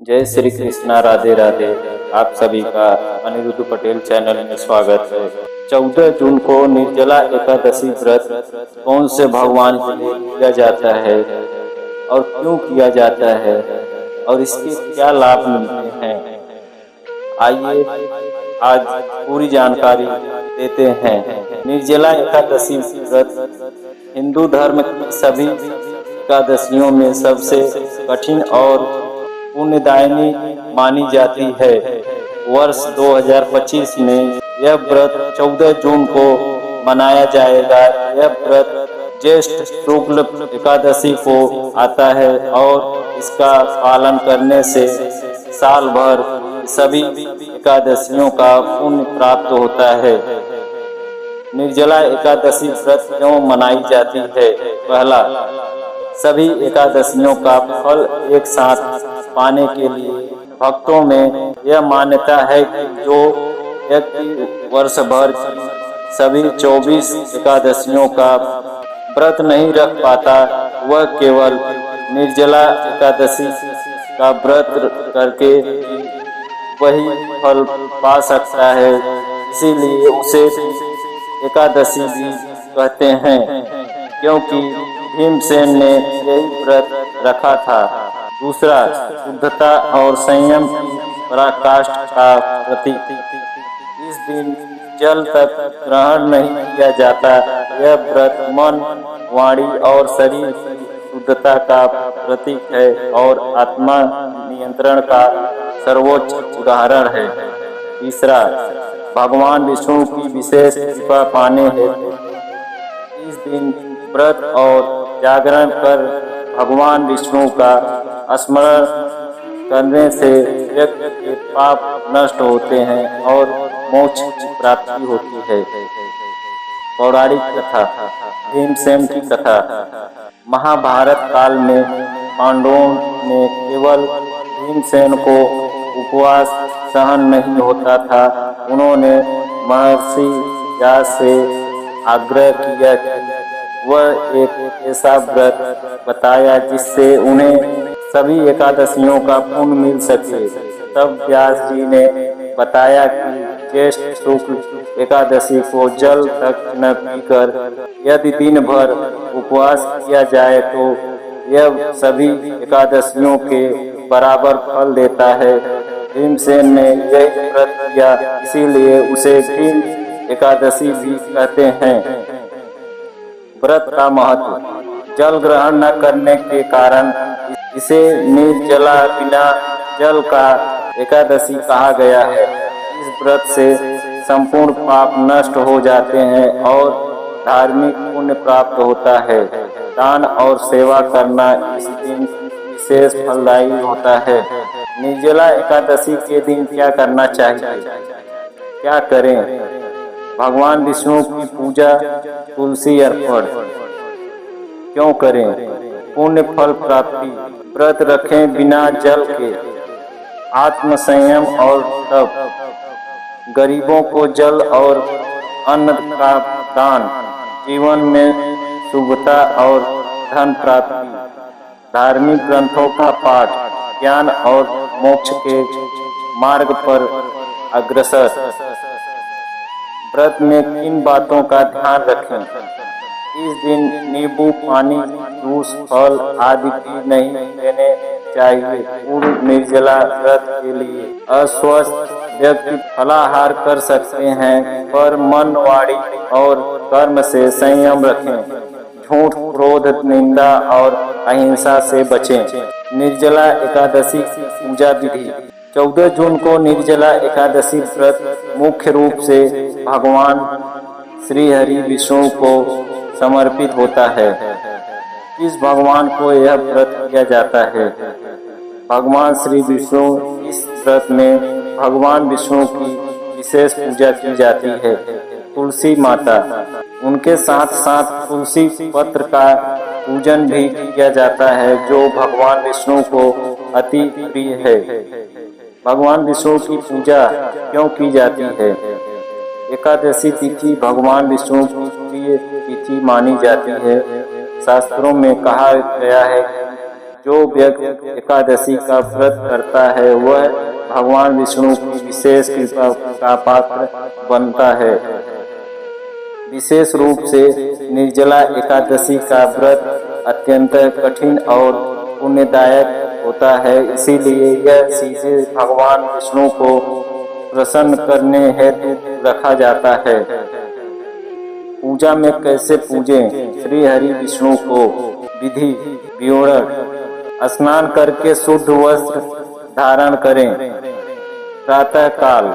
जय श्री कृष्णा, राधे राधे। आप सभी का अनिरुद्ध पटेल चैनल में स्वागत है। 14 जून को निर्जला एकादशी व्रत कौन से भगवान के लिए किया जाता है और क्यों किया जाता है और इसके क्या लाभ मिलते हैं, आइए आज पूरी जानकारी देते हैं। निर्जला एकादशी व्रत हिंदू धर्म की सभी एकादशियों में सबसे कठिन और पुण्यदायिनी मानी जाती है। वर्ष 2025 में यह व्रत 14 जून को मनाया जाएगा। यह व्रत ज्येष्ठ शुक्ल एकादशी को आता है और इसका पालन करने से साल भर सभी एकादशियों का पुण्य प्राप्त होता है। निर्जला एकादशी व्रत क्यों मनाई जाती है? पहला, सभी एकादशियों का फल एक साथ पाने के लिए भक्तों में यह मान्यता है कि जो व्यक्ति वर्ष भर की सभी 24 एकादशियों का व्रत नहीं रख पाता, वह केवल निर्जला एकादशी का व्रत करके वही फल पा सकता है। इसीलिए उसे एकादशी भी कहते हैं, क्योंकि भीमसेन ने यही व्रत रखा था। दूसरा, शुद्धता और संयम की पराकाष्ठा का प्रतीक। इस दिन जल तक ग्रहण नहीं किया जाता। यह व्रत मन, वाणी और शरीर की शुद्धता का प्रतीक है और आत्मा नियंत्रण का सर्वोच्च उदाहरण है। तीसरा, भगवान विष्णु की विशेष कृपा पाने हेतु इस दिन व्रत और जागरण कर भगवान विष्णु का स्मरण करने से व्यक्ति के पाप नष्ट होते हैं और मोक्ष की प्राप्ति होती है। पौराणिक कथा। भीमसेन की कथा। महाभारत काल में पांडवों ने केवल भीमसेन को उपवास सहन नहीं होता था। उन्होंने महर्षि व्यास से आग्रह किया कि वह एक ऐसा व्रत बताया जिससे उन्हें सभी एकादशियों का पुण्य मिल सके। तब व्यास जी ने बताया कि ज्येष्ठ शुक्ल एकादशी को जल तक न पीकर यदि दिन भर उपवास किया जाए तो यह सभी एकादशियों के बराबर फल देता है। भीमसेन ने यही व्रत किया, इसीलिए उसे भीम एकादशी भी कहते हैं। व्रत का महत्व। जल ग्रहण न करने के कारण इसे निर्जला बिना जल का एकादशी कहा गया है। इस व्रत से संपूर्ण पाप नष्ट हो जाते हैं और धार्मिक पुण्य प्राप्त होता है। दान और सेवा करना इस दिन विशेष फलदायी होता है। निर्जला एकादशी के दिन क्या करना चाहिए? क्या करें? भगवान विष्णु की पूजा, तुलसी अर्पण। क्यों करें? पुण्य फल प्राप्ति। व्रत रखें बिना जल के। आत्म संयम और तप। गरीबों को जल और अन्न का दान। जीवन में शुभता और धन प्राप्ति। धार्मिक ग्रंथों का पाठ। ज्ञान और मोक्ष के मार्ग पर अग्रसर। व्रत में किन बातों का ध्यान रखें? इस दिन नींबू पानी, जूस, फल आदि भी नहीं लेने चाहिए। पूर्ण निर्जला व्रत के लिए अस्वस्थ व्यक्ति फलाहार कर सकते हैं, पर मन, वाणी और कर्म से संयम रखें। झूठ, क्रोध, निंदा और अहिंसा से बचें। निर्जला एकादशी की पूजा विधि। 14 जून को निर्जला एकादशी व्रत मुख्य रूप से भगवान श्री हरि विष्णु को समर्पित होता है। किस भगवान को यह व्रत किया जाता है? भगवान श्री विष्णु। इस व्रत में भगवान विष्णु की विशेष पूजा की जाती है। तुलसी माता। उनके साथ साथ तुलसी पत्र का पूजन भी किया जाता है, जो भगवान विष्णु को अति प्रिय है। भगवान विष्णु की पूजा क्यों की जाती है? एकादशी तिथि भगवान विष्णु की प्रिय तिथि मानी जाती है। शास्त्रों में कहा गया है जो व्यक्ति एकादशी का व्रत करता है वह भगवान विष्णु की विशेष कृपा का पात्र बनता है। विशेष रूप से निर्जला एकादशी का व्रत अत्यंत कठिन और पुण्यदायक होता है, इसीलिए यह सीधे भगवान विष्णु को प्रसन्न करने हेतु रखा जाता है। पूजा में कैसे पूजें? श्री हरि विष्णु को विधि विवरण: स्नान करके शुद्ध वस्त्र धारण करें। प्रातः काल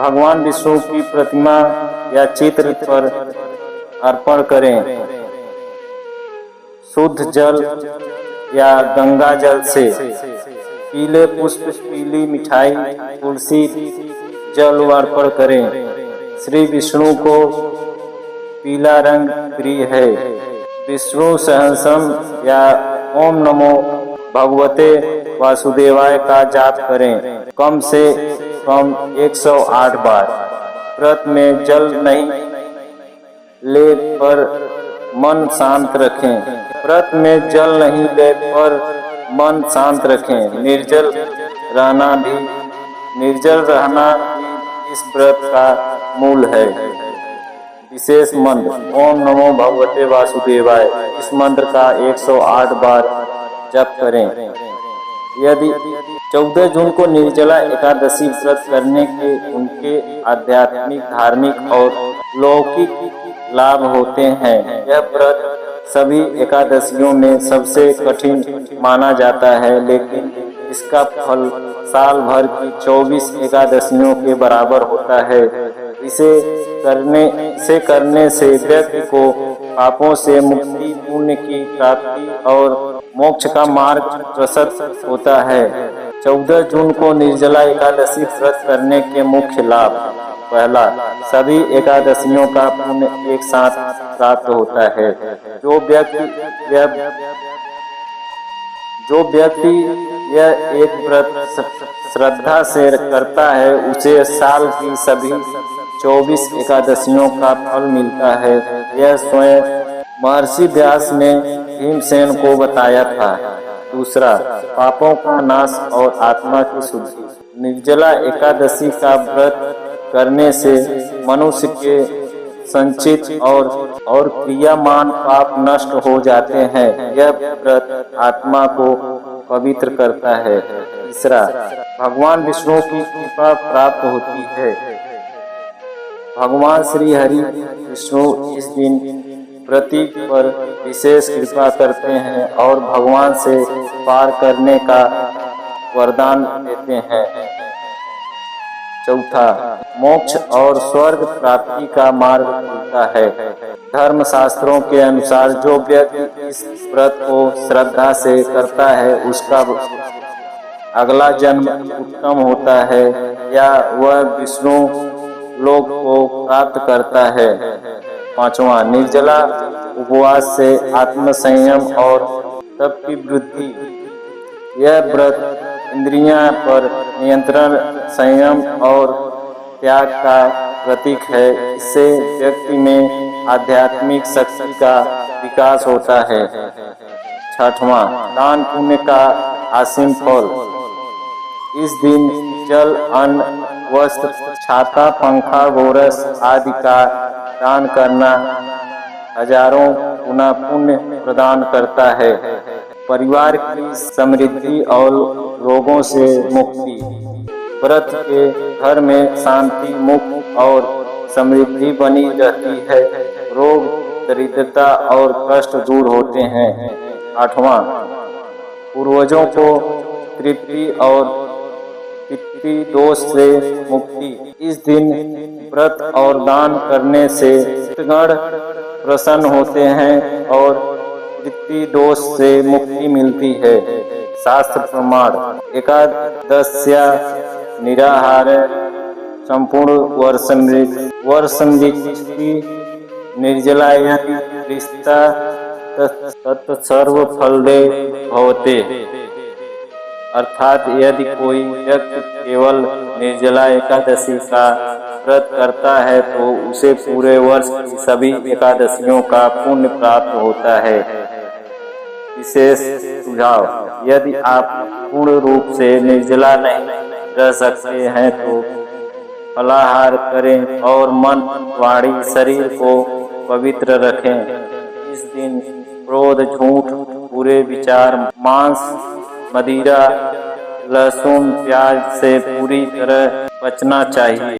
भगवान विष्णु की प्रतिमा या चित्र पर अर्पण करें। शुद्ध जल या गंगा जल से पीले पुष्प, पीली मिठाई, तुलसी जल अर्पण करें। श्री विष्णु को पीला रंग प्रिय है। विष्णु सहस्रनाम या ओम नमो भगवते वासुदेवाय का जाप करें कम से कम 108 बार। व्रत में जल नहीं ले पर मन शांत रखें। व्रत में जल नहीं ले पर मन शांत रखें। निर्जल रहना भी इस व्रत का मूल है। विशेष मंत्र: ओम नमो भगवते वासुदेवाय। इस मंत्र का 108 बार जप करें। यदि 14 जून को निर्जला एकादशी व्रत करने के उनके आध्यात्मिक, धार्मिक और लौकिक लाभ होते हैं। यह व्रत सभी एकादशियों में सबसे कठिन माना जाता है, लेकिन इसका फल साल भर की 24 एकादशियों के बराबर होता है। इसे करने से व्यक्ति को पापों से मुक्ति, पुण्य की प्राप्ति और मोक्ष का मार्ग प्रशस्त होता है। 14 जून को निर्जला एकादशी व्रत करने के मुख्य लाभ: पहला, सभी एकादशियों का पुण्य एक साथ प्राप्त होता है। जो व्यक्ति यह एक व्रत श्रद्धा से करता है उसे साल की सभी 24 एकादशियों का फल मिलता है। यह स्वयं महर्षि व्यास ने भीमसेन को बताया था। दूसरा, पापों का नाश और आत्मा की शुद्धि। निर्जला एकादशी का व्रत करने से मनुष्य के संचित और क्रियामान पाप नष्ट हो जाते हैं। यह व्रत आत्मा को पवित्र करता है। तीसरा, भगवान विष्णु की कृपा प्राप्त होती है। भगवान श्री हरि विष्णु इस दिन प्रतीक पर विशेष कृपा करते हैं और भगवान से पार करने का वरदान देते हैं। चौथा, मोक्ष और स्वर्ग प्राप्ति का मार्ग खुलता है। धर्म शास्त्रों के अनुसार जो व्यक्ति इस व्रत को श्रद्धा से करता है उसका अगला जन्म उत्तम होता है या वह विष्णु लोक को प्राप्त करता है। पांचवा, निर्जला उपवास से आत्म संयम और तप की वृद्धि। यह व्रत इंद्रियां पर नियंत्रण, संयम और त्याग का प्रतीक है। इससे व्यक्ति में आध्यात्मिक शक्ति का विकास होता है। छठवां, दान पुण्य का असीम फल। इस दिन जल, अन्न, वस्त्र, छाता, पंखा, गोरस आदि का दान करना हजारों गुना पुण्य प्रदान करता है। परिवार की समृद्धि और रोगों से मुक्ति। व्रत के घर में शांति, मुक्त और समृद्धि बनी रहती है। रोग, दरिद्रता और कष्ट दूर होते हैं। आठवां, पूर्वजों को तृप्ति और पितृ दोष से मुक्ति। इस दिन व्रत और दान करने से पितृगण प्रसन्न होते हैं और पितृ दोष से मुक्ति मिलती है। शास्त्र प्रमाण: एकादश्या निराहार संपूर्ण वर्षमृति निर्जला रिश्ता तत्सर्व फलदे भवते। अर्थात यदि कोई व्यक्ति केवल निर्जला एकादशी का व्रत करता है तो उसे पूरे वर्ष की सभी एकादशियों का पुण्य प्राप्त होता है। विशेष सुझाव: यदि आप पूर्ण रूप से निर्जला नहीं रह सकते हैं तो फलाहार करें और मन, वाणी, शरीर को पवित्र रखें। इस दिन क्रोध, झूठ, बुरे विचार, मांस, मदिरा, लहसुन, प्याज से पूरी तरह बचना चाहिए।